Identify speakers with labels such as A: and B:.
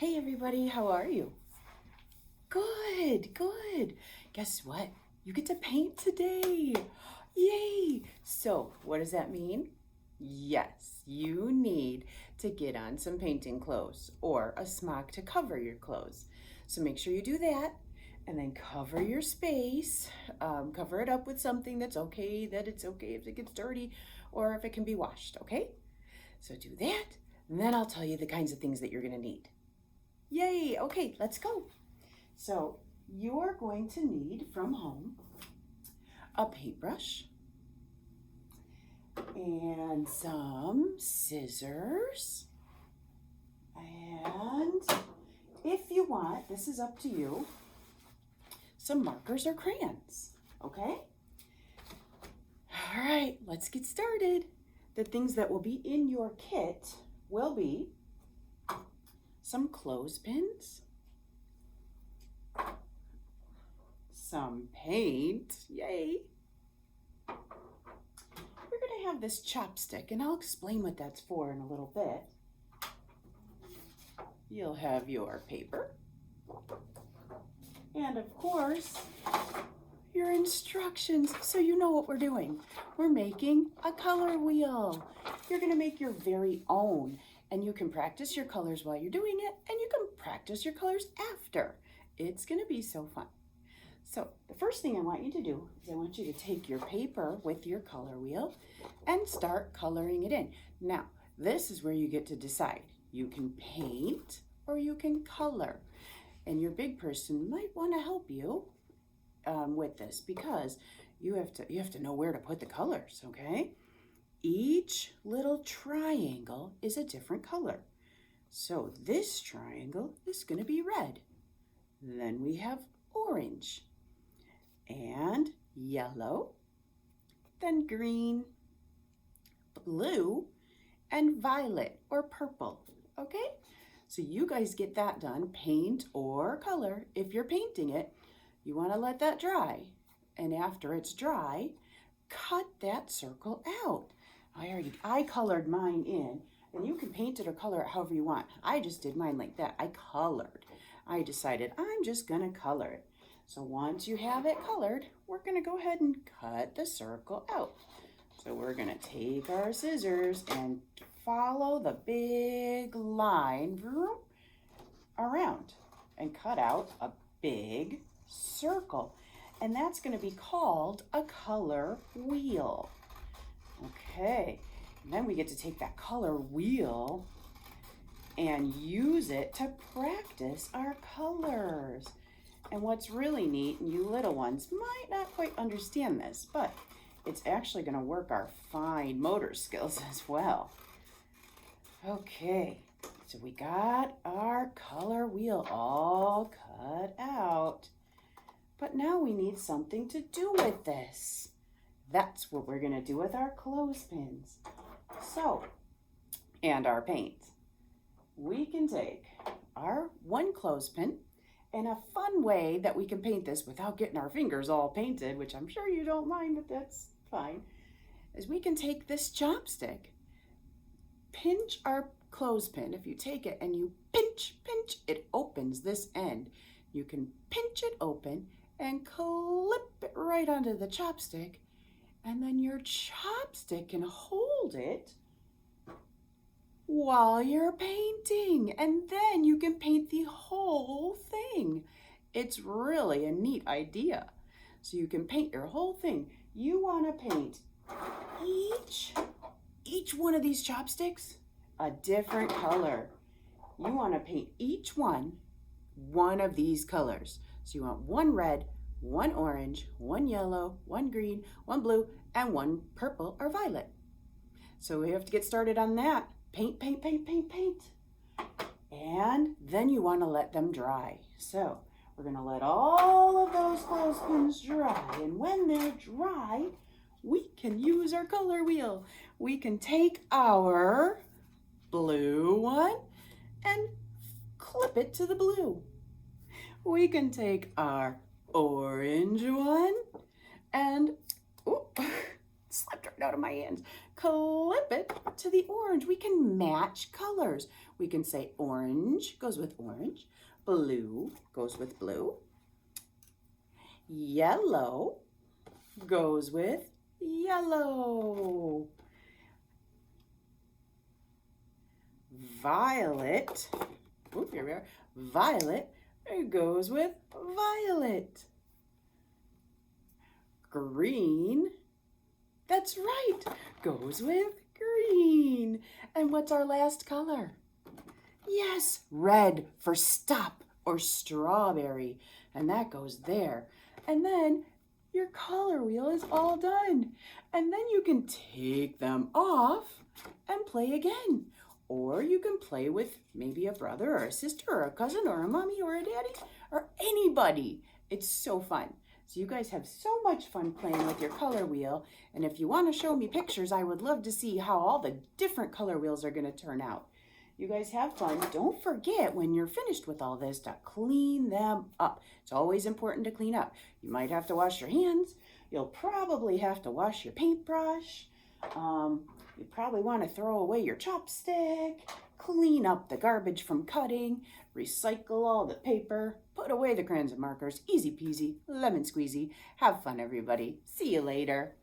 A: Hey everybody, how are you? Good, good. Guess what? You get to paint today. Yay! So, what does that mean? Yes, you need to get on some painting clothes or a smock to cover your clothes. So make sure you do that and then cover your space. Cover it up with something that it's okay if it gets dirty or if it can be washed, okay? So do that, and then I'll tell you the kinds of things that you're gonna need. Yay, okay, let's go. So you are going to need from home a paintbrush and some scissors. And if you want, this is up to you, some markers or crayons, okay? All right, let's get started. The things that will be in your kit will be some clothespins, some paint, yay. We're gonna have this chopstick, and I'll explain what that's for in a little bit. You'll have your paper, and of course, your instructions, so you know what we're doing. We're making a color wheel. You're gonna make your very own, and you can practice your colors while you're doing it, and you can practice your colors after. It's gonna be so fun. So the first thing I want you to do is I want you to take your paper with your color wheel and start coloring it in. Now, this is where you get to decide. You can paint or you can color. And your big person might want to help you with this because you have to know where to put the colors, okay? Each little triangle is a different color. So this triangle is going to be red. Then we have orange and yellow, then green, blue, and violet or purple, okay? So you guys get that done, paint or color. If you're painting it, you want to let that dry. And after it's dry, cut that circle out. I colored mine in, and you can paint it or color it however you want. I just did mine like that. I colored. I decided I'm just gonna color it. So once you have it colored, we're gonna go ahead and cut the circle out. So we're gonna take our scissors and follow the big line around and cut out a big circle. And that's gonna be called a color wheel. Okay, and then we get to take that color wheel and use it to practice our colors. And what's really neat, and you little ones might not quite understand this, but it's actually going to work our fine motor skills as well. Okay, so we got our color wheel all cut out. But now we need something to do with this. That's what we're going to do with our clothespins. So, and our paint. We can take our one clothespin, and a fun way that we can paint this without getting our fingers all painted, which I'm sure you don't mind, but that's fine, is we can take this chopstick, pinch our clothespin. If you take it and you pinch, it opens this end. You can pinch it open and clip it right onto the chopstick, and then your chopstick can hold it while you're painting, and then you can paint the whole thing. It's really a neat idea. So you can paint your whole thing. You want to paint each one of these chopsticks a different color. You want to paint each one of these colors. So you want one red, one orange, one yellow, one green, one blue, and one purple or violet. So we have to get started on that. Paint. And then you want to let them dry. So we're going to let all of those clothespins dry. And when they're dry, we can use our color wheel. We can take our blue one and clip it to the blue. We can take our orange one and, slipped right out of my hands, clip it to the orange. We can match colors. We can say orange goes with orange. Blue goes with blue. Yellow goes with yellow. Violet, here we are. Violet goes with violet. Green, that's right, goes with green. And what's our last color? Yes, red for stop or strawberry. And that goes there. And then your color wheel is all done. And then you can take them off and play again. Or you can play with maybe a brother or a sister or a cousin or a mommy or a daddy or anybody. It's so fun. So you guys have so much fun playing with your color wheel. And if you want to show me pictures, I would love to see how all the different color wheels are going to turn out. You guys have fun. Don't forget when you're finished with all this to clean them up. It's always important to clean up. You might have to wash your hands. You'll probably have to wash your paintbrush. You probably want to throw away your chopstick, clean up the garbage from cutting, recycle all the paper, put away the crayons and markers. Easy peasy, lemon squeezy. Have fun, everybody. See you later.